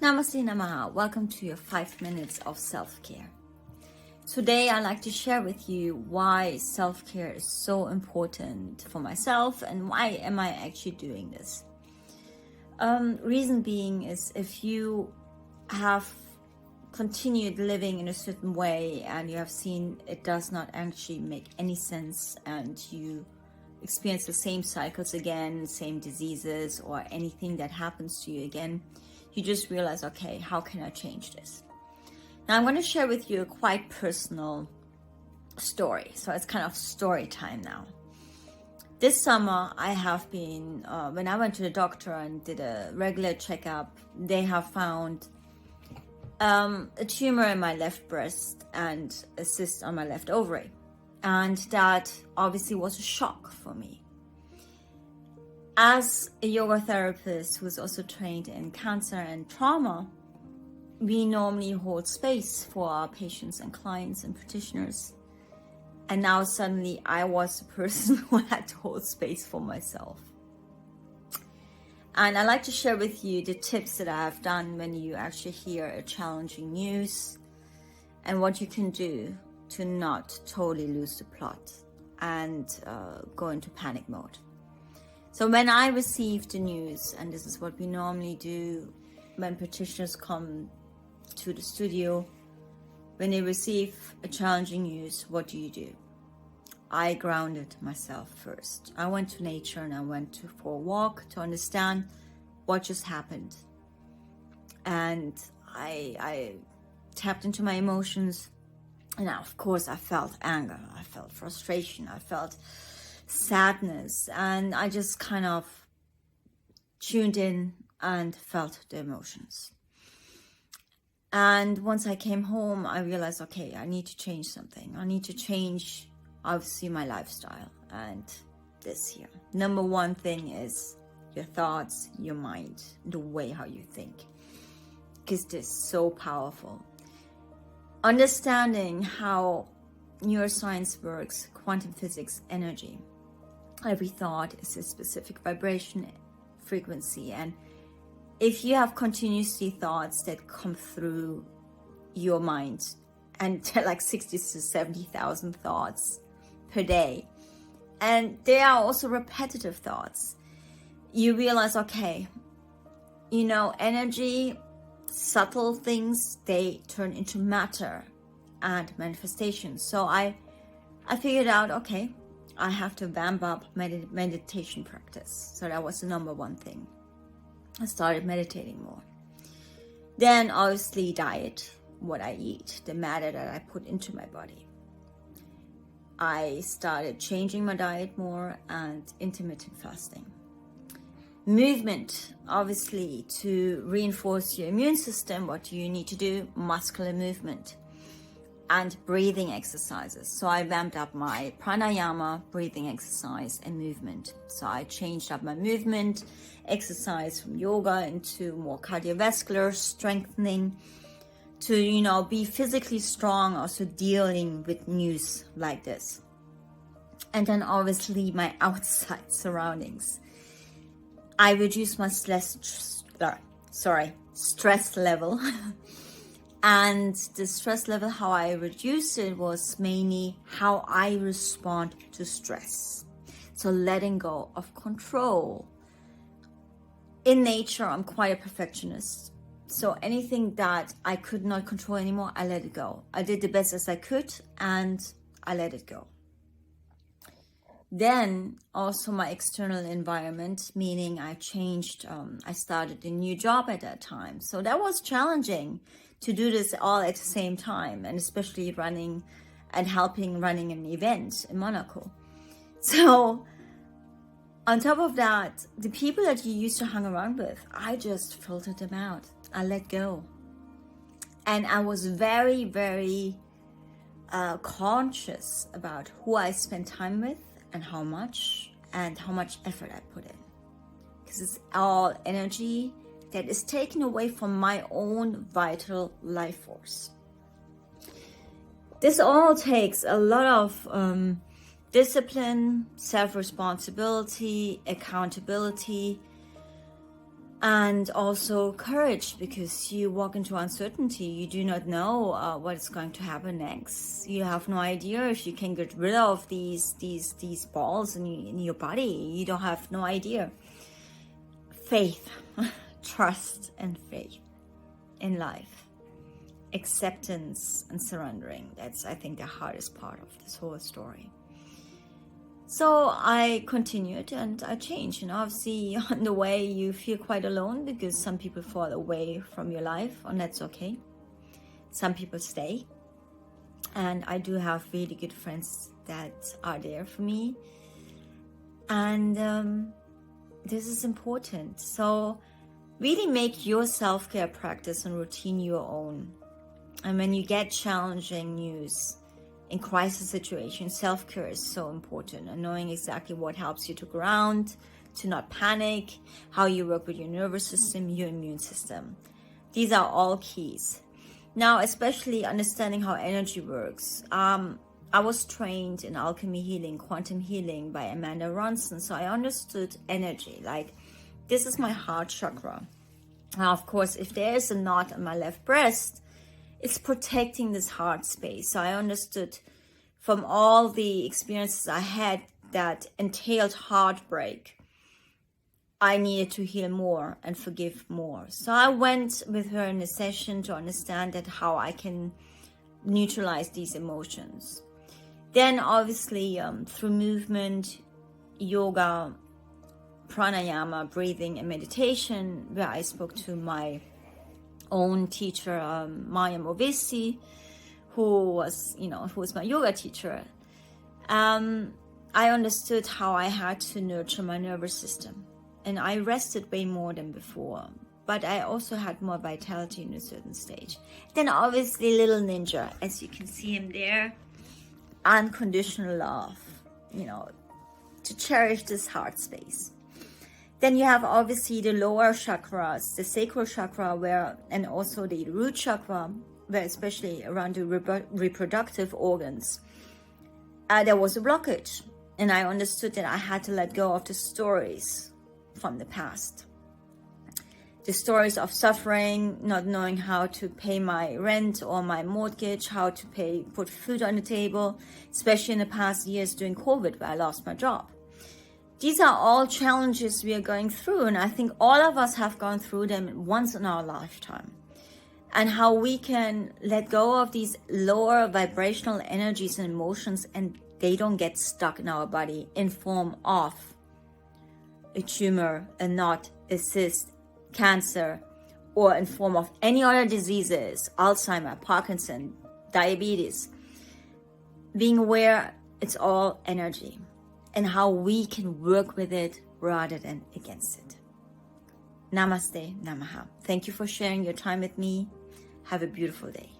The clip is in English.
Namaste Namaha. Welcome to your 5 minutes of self-care. Today I'd like to share with you why self-care is so important for myself and why am I actually doing this. Reason being is if you have continued living in a certain way and you have seen it does not actually make any sense and you experience the same cycles again, same diseases or anything that happens to you again, you just realize, okay, how can I change this? Now I'm going to share with you a quite personal story. So it's kind of story time now. This summer I have been, when I went to the doctor and did a regular checkup, they have found a tumor in my left breast and a cyst on my left ovary. And that obviously was a shock for me. As a yoga therapist who's also trained in cancer and trauma, we normally hold space for our patients and clients and practitioners. And now suddenly I was the person who had to hold space for myself. And I'd like to share with you the tips that I have done when you actually hear a challenging news and what you can do to not totally lose the plot and go into panic mode. So when I received the news, and this is what we normally do when practitioners come to the studio, when they receive a challenging news, what do? I grounded myself first. I went to nature and I went for a walk to understand what just happened. And I tapped into my emotions. And now, of course, I felt anger, I felt frustration, I felt sadness, and I just kind of tuned in and felt the emotions. And once I came home, I realized, okay, I need to change something. I need to change, obviously, my lifestyle. And this here. Number one thing is your thoughts, your mind, the way how you think. Because this is so powerful. Understanding how neuroscience works, quantum physics, energy. Every thought is a specific vibration frequency. And if you have continuously thoughts that come through your mind, and they're like 60 to 70,000 thoughts per day, and they are also repetitive thoughts, you realize, okay, energy, subtle things, they turn into matter and manifestation. So I figured out, okay, I have to vamp up meditation practice. So that was the number one thing. I started meditating more. Then obviously diet, what I eat, the matter that I put into my body. I started changing my diet more and intermittent fasting. Movement, obviously, to reinforce your immune system, what do you need to do? Muscular movement and breathing exercises. So I vamped up my pranayama, breathing exercise and movement. So I changed up my movement, exercise from yoga into more cardiovascular strengthening to, be physically strong, also dealing with news like this. And then obviously my outside surroundings. I reduced my stress level. And the stress level, how I reduced it was mainly how I respond to stress. So letting go of control. In nature, I'm quite a perfectionist. So anything that I could not control anymore, I let it go. I did the best as I could and I let it go. Then also my external environment, meaning I changed, I started a new job at that time. So that was challenging to do this all at the same time, and especially running an event in Monaco. So on top of that, the people that you used to hang around with, I just filtered them out. I let go. And I was very, very conscious about who I spent time with and how much effort I put in. Because it's all energy that is taken away from my own vital life force. This all takes a lot of discipline, self-responsibility, accountability, And also courage, because you walk into uncertainty. You do not know what is going to happen next. You have no idea if you can get rid of these balls in your body. You don't have no idea. Faith, trust and faith in life. Acceptance and surrendering. That's, I think, the hardest part of this whole story. So I continued and I changed. Obviously on the way you feel quite alone because some people fall away from your life, and that's okay. Some people stay. And I do have really good friends that are there for me. And this is important. So really make your self-care practice and routine your own. And when you get challenging news, in crisis situations, self-care is so important, and knowing exactly what helps you to ground, to not panic, how you work with your nervous system, your immune system. These are all keys. Now, especially understanding how energy works. I was trained in alchemy healing, quantum healing by Amanda Ronson, so I understood energy. Like, this is my heart chakra. Now, of course, if there is a knot on my left breast, it's protecting this heart space. So I understood from all the experiences I had that entailed heartbreak, I needed to heal more and forgive more. So I went with her in a session to understand that how I can neutralize these emotions. Then obviously through movement, yoga, pranayama, breathing and meditation, where I spoke to my own teacher, Maya Movesi, who was my yoga teacher. I understood how I had to nurture my nervous system, and I rested way more than before, but I also had more vitality in a certain stage. Then obviously little ninja, as you can see him there, unconditional love, to cherish this heart space. Then you have obviously the lower chakras, the sacral chakra, and also the root chakra, where especially around the reproductive organs, there was a blockage. And I understood that I had to let go of the stories from the past. The stories of suffering, not knowing how to pay my rent or my mortgage, how to put food on the table, especially in the past years during COVID, where I lost my job. These are all challenges we are going through, and I think all of us have gone through them once in our lifetime. And how we can let go of these lower vibrational energies and emotions, and they don't get stuck in our body in form of a tumor, a knot, a cyst, cancer, or in form of any other diseases, Alzheimer, Parkinson, diabetes. Being aware it's all energy, and how we can work with it rather than against it. Namaste, Namaha. Thank you for sharing your time with me. Have a beautiful day.